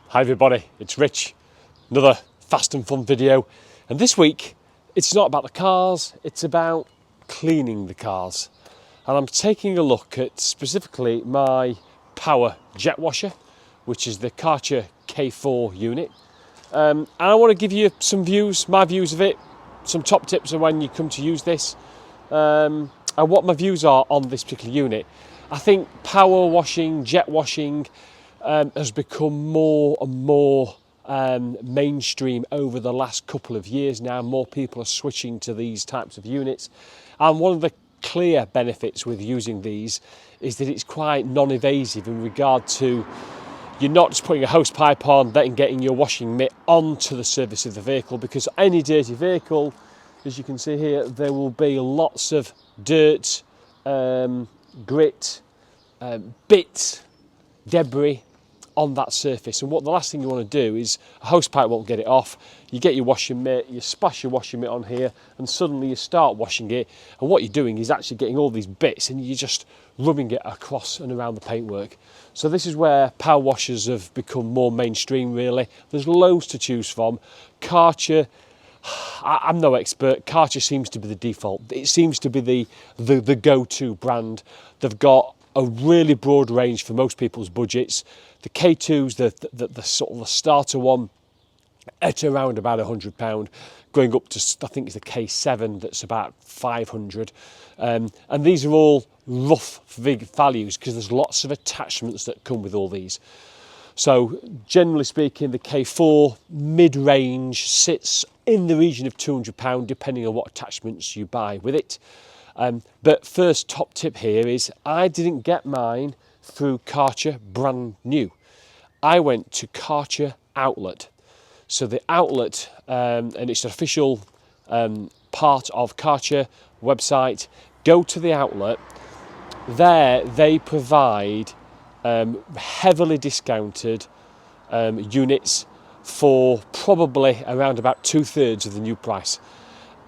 Hi everybody, it's Rich. Another fast and fun video. And this week, it's not about the cars, it's about cleaning the cars. And I'm taking a look at specifically my power jet washer, which is the Karcher K4 unit. And I want to give you some views, my views of it, some top tips on when you come to use this, and what my views are on this particular unit. I think power washing, jet washing, has become more and more mainstream over the last couple of years now. More people are switching to these types of units, and one of the clear benefits with using these is that it's quite non-invasive in regard to you're not just putting a hose pipe on, then getting your washing mitt onto the surface of the vehicle, because any dirty vehicle, as you can see here, there will be lots of dirt, grit, bits, debris on that surface. And what the last thing you want to do is a hose pipe won't get it off. You get your washing mitt, you splash your washing mitt on here, and suddenly you start washing it, and what you're doing is actually getting all these bits and you're just rubbing it across and around the paintwork. So this is where power washers have become more mainstream, really. There's loads to choose from. Karcher, I'm no expert, Karcher seems to be the default. It seems to be the go-to brand. They've got a really broad range for most people's budgets. The K2's the sort of the starter one at around about £100, going up to, I think it's the K7 that's about 500. And these are all rough values because there's lots of attachments that come with all these. So generally speaking, the K4 mid-range sits in the region of £200 depending on what attachments you buy with it. But first top tip here is I didn't get mine through Karcher brand new. I went to Karcher Outlet. So the outlet, and it's an official part of Karcher website. Go to the outlet. There they provide heavily discounted units for probably around about 2/3 of the new price.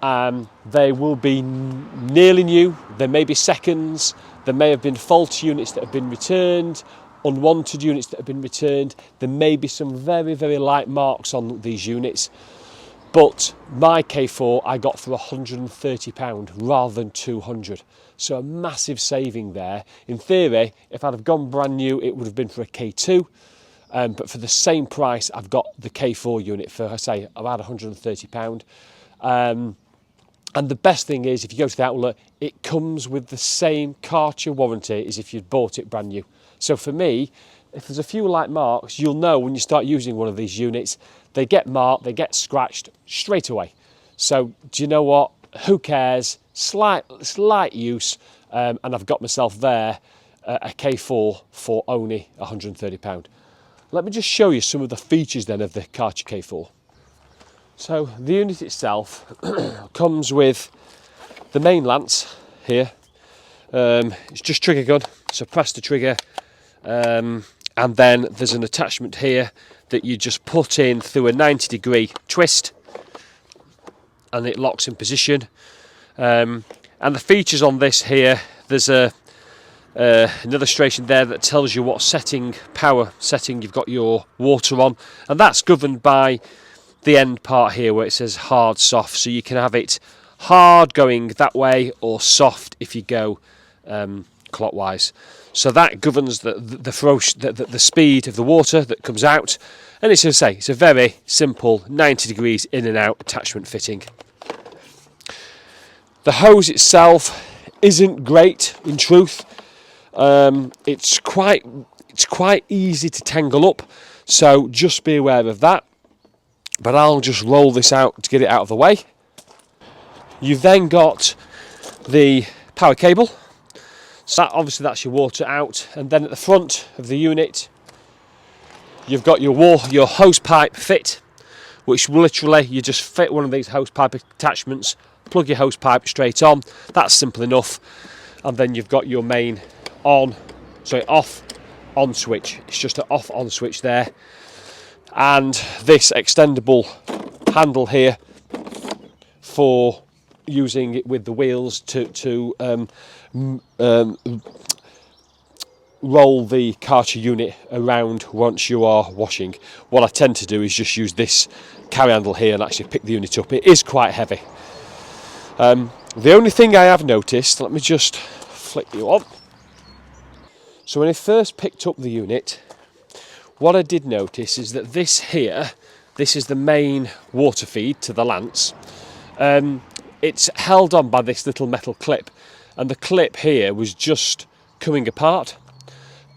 They will be nearly new, there may be seconds, there may have been faulty units that have been returned, unwanted units that have been returned, there may be some very, very light marks on these units, but my K4 I got for £130 rather than £200, so a massive saving there. In theory, if I'd have gone brand new, it would have been for a K2, but for the same price, I've got the K4 unit for, I say, about £130. And the best thing is, if you go to the outlet, it comes with the same Karcher warranty as if you'd bought it brand new. So for me, if there's a few light marks, you'll know when you start using one of these units, they get marked, they get scratched straight away. So do you know what? Who cares? Slight use, and I've got myself there a K4 for only £130. Let me just show you some of the features then of the Karcher K4. So the unit itself comes with the main lance here. It's just trigger gun, so press the trigger, and then there's an attachment here that you just put in through a 90-degree twist, and it locks in position. And the features on this here, there's an illustration there that tells you what power setting you've got your water on, and that's governed by the end part here where it says hard, soft, so you can have it hard going that way or soft if you go clockwise. So that governs the speed of the water that comes out, and it's, as I say, it's a very simple 90 degrees in and out attachment fitting. The hose itself isn't great in truth. It's quite easy to tangle up, so just be aware of that. But I'll just roll this out to get it out of the way. You've then got the power cable. So obviously that's your water out, and then at the front of the unit you've got your hose pipe fit, which literally you just fit one of these hose pipe attachments, plug your hose pipe straight on. That's simple enough. And then you've got your main off on switch. It's just an off on switch there. And this extendable handle here for using it with the wheels to roll the Karcher unit around once you are washing. What I tend to do is just use this carry handle here and actually pick the unit up. It is quite heavy. The only thing I have noticed, let me just flick you on. So when I first picked up the unit, what I did notice is that this here, this is the main water feed to the lance. It's held on by this little metal clip, and the clip here was just coming apart,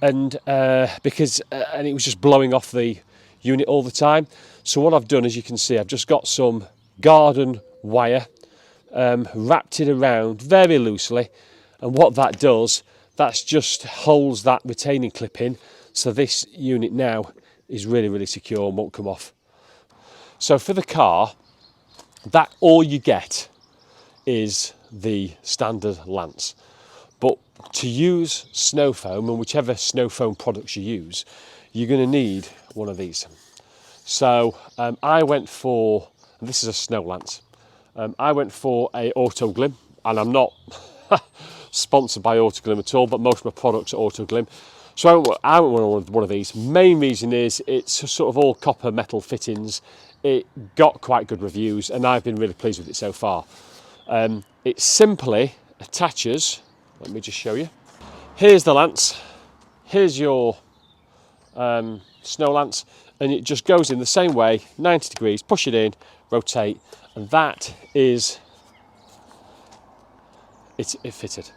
and and it was just blowing off the unit all the time. So what I've done, as you can see, I've just got some garden wire, wrapped it around very loosely, and what that does, that's just holds that retaining clip in, so this unit now is really, really secure and won't come off. So for the car, that all you get is the standard lance. But to use snow foam, and whichever snow foam products you use, you're going to need one of these. So I went for, and this is a snow lance, I went for a Autoglim, and I'm not sponsored by Autoglim at all, but most of my products are Autoglim. So I went one of these. Main reason is it's sort of all copper metal fittings. It got quite good reviews, and I've been really pleased with it so far. It simply attaches, let me just show you. Here's the lance, here's your snow lance, and it just goes in the same way, 90 degrees, push it in, rotate, and that is it fitted.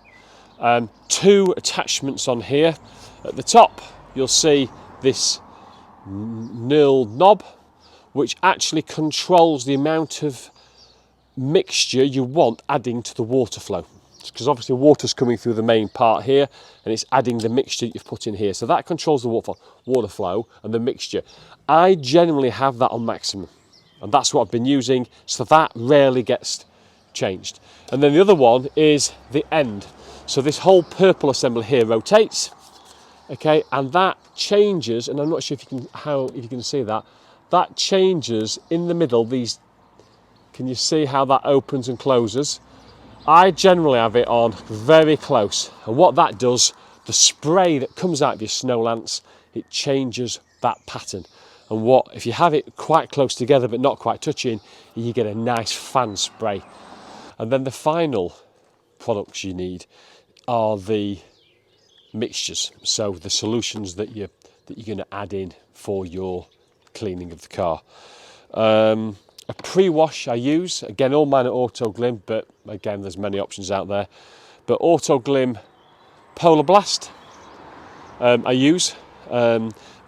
Two attachments on here. At the top you'll see this knurled knob, which actually controls the amount of mixture you want adding to the water flow, because obviously water's coming through the main part here, and it's adding the mixture you've put in here, so that controls the water flow and the mixture. I generally have that on maximum, and that's what I've been using, so that rarely gets changed. And then the other one is the end. So this whole purple assembly here rotates, okay, and that changes, and I'm not sure if you can see that. That changes in the middle. These, can you see how that opens and closes? I generally have it on very close, and what that does, the spray that comes out of your snow lance, it changes that pattern. And what if you have it quite close together but not quite touching, you get a nice fan spray. And then the final products you need are the mixtures, so the solutions that you're going to add in for your cleaning of the car. A pre-wash I use, again all mine are Autoglim, but again there's many options out there, but Autoglim Polar Blast I use.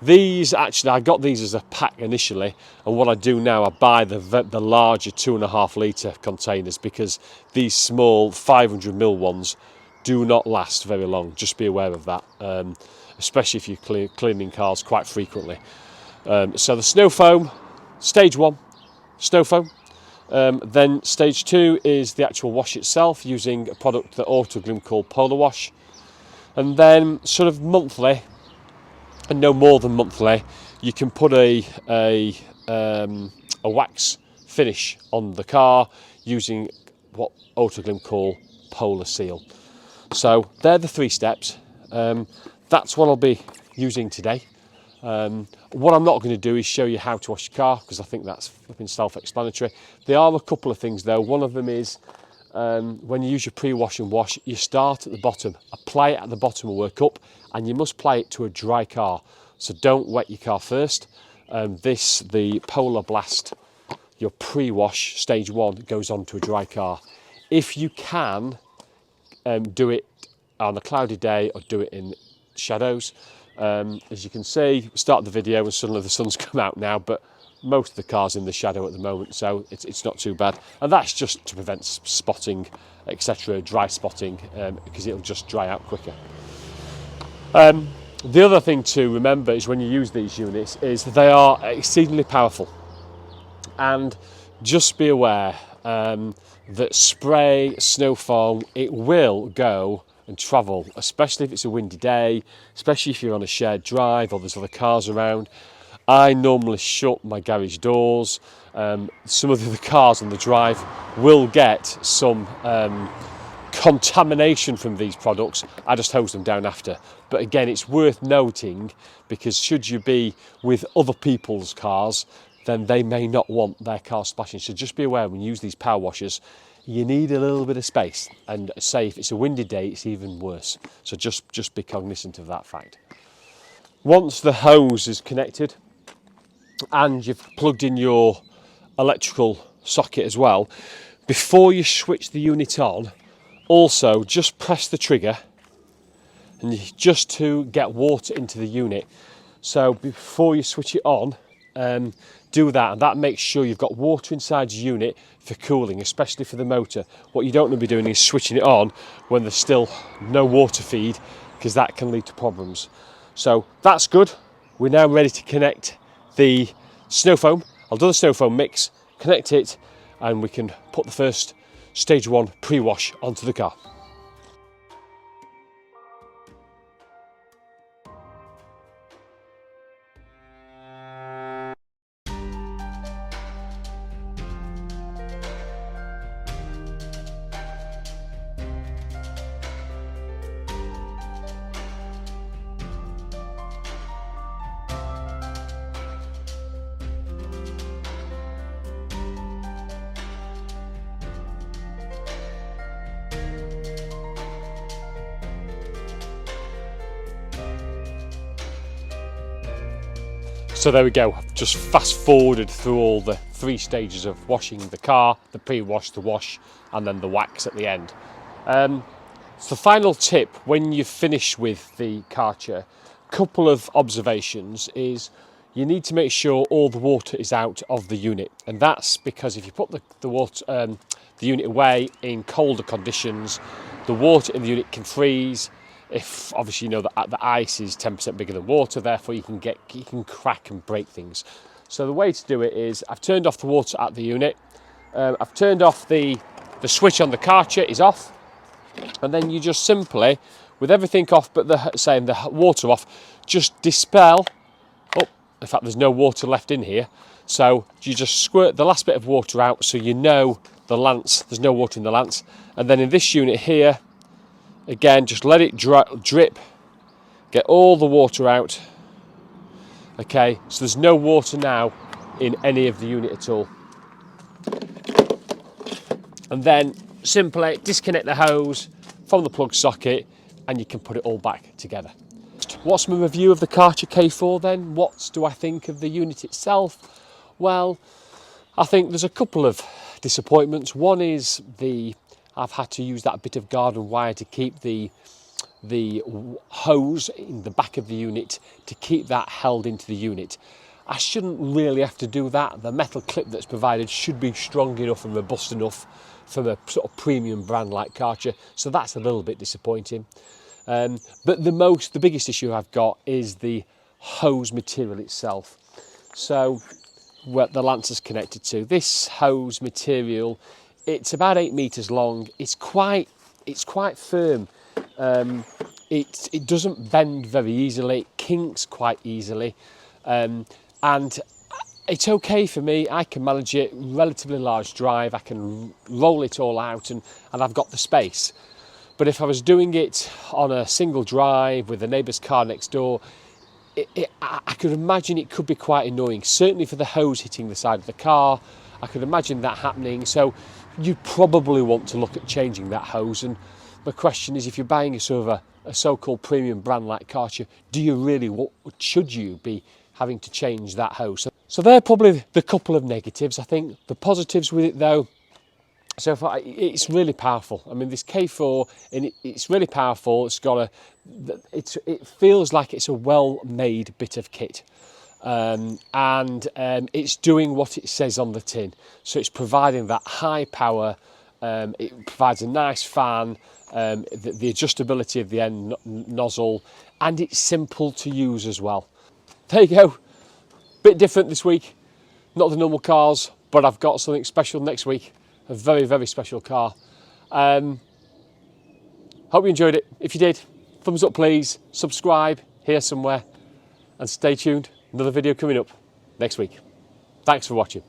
These, actually I got these as a pack initially, and what I do now, I buy the larger 2.5 litre containers, because these small 500ml ones do not last very long. Just be aware of that, especially if you're cleaning cars quite frequently. So the snow foam, stage 1, snow foam. Then stage 2 is the actual wash itself, using a product that Autoglim called Polar Wash. And then sort of monthly, and no more than monthly, you can put a wax finish on the car using what Autoglim call Polar Seal. So they're the 3 steps. That's what I'll be using today. What I'm not going to do is show you how to wash your car, because I think that's flipping self-explanatory. There are a couple of things though. One of them is when you use your pre-wash and wash, you start at the bottom, apply it at the bottom and work up, and you must apply it to a dry car. So don't wet your car first. The Polar Blast, your pre-wash stage 1, goes on to a dry car. If you can, do it on a cloudy day or do it in shadows. As you can see, start the video and suddenly the sun's come out now, but most of the car's in the shadow at the moment, so it's not too bad. And that's just to prevent spotting, etc., dry spotting, because it'll just dry out quicker. The other thing to remember is when you use these units is they are exceedingly powerful, and just be aware that spray, snow foam, it will go and travel, especially if it's a windy day, especially if you're on a shared drive or there's other cars around. I normally shut my garage doors. Some of the other cars on the drive will get some contamination from these products, I just hose them down after. But again, it's worth noting, because should you be with other people's cars, then they may not want their car splashing. So just be aware when you use these power washers, you need a little bit of space. And say if it's a windy day, it's even worse. So just be cognizant of that fact. Once the hose is connected and you've plugged in your electrical socket as well, before you switch the unit on, also just press the trigger and just to get water into the unit. So before you switch it on, do that, and that makes sure you've got water inside your unit for cooling, especially for the motor. What you don't want to be doing is switching it on when there's still no water feed, because that can lead to problems. So that's good. We're now ready to connect the snow foam. I'll do the snow foam mix, connect it, and we can put the first stage 1 pre-wash onto the car. So there we go, I've just fast forwarded through all the 3 stages of washing the car: the pre-wash, the wash, and then the wax at the end. So the final tip when you finish with the Karcher, couple of observations is you need to make sure all the water is out of the unit, and that's because if you put the unit away in colder conditions, the water in the unit can freeze. If obviously you know that the ice is 10% bigger than water, therefore you can crack and break things. So the way to do it is I've turned off the water at the unit, I've turned off the switch on the Karcher is off, and then you just simply, with everything off but the water off, just dispel. Oh, in fact there's no water left in here, so you just squirt the last bit of water out so you know there's no water in the lance. And then in this unit here, again, just let it drip, get all the water out. Okay, so there's no water now in any of the unit at all. And then simply disconnect the hose from the plug socket and you can put it all back together. What's my review of the Karcher K4 then? What do I think of the unit itself? Well, I think there's a couple of disappointments. One is I've had to use that bit of garden wire to keep the hose in the back of the unit, to keep that held into the unit. I shouldn't really have to do that. The metal clip that's provided should be strong enough and robust enough from a sort of premium brand like Karcher, so that's a little bit disappointing. But the biggest issue I've got is the hose material itself. So what the lance is connected to, this hose material, it's about 8 meters long. It's quite firm. It doesn't bend very easily. It kinks quite easily, and it's okay for me. I can manage it. Relatively large drive. I can roll it all out, and I've got the space. But if I was doing it on a single drive with a neighbour's car next door, I could imagine it could be quite annoying. Certainly for the hose hitting the side of the car, I could imagine that happening. So you'd probably want to look at changing that hose. And the question is, if you're buying a sort of a so-called premium brand like Karcher, should you be having to change that hose? So they're probably the couple of negatives. I think the positives with it though, so far, it's really powerful. I mean, this K4, and it's really powerful. It feels like it's a well-made bit of kit. And it's doing what it says on the tin. So it's providing that high power, it provides a nice fan, the adjustability of the end nozzle, and it's simple to use as well. There you go, bit different this week, not the normal cars, but I've got something special next week, a very, very special car. Hope you enjoyed it. If you did, thumbs up please, subscribe here somewhere, and stay tuned. Another video coming up next week. Thanks for watching.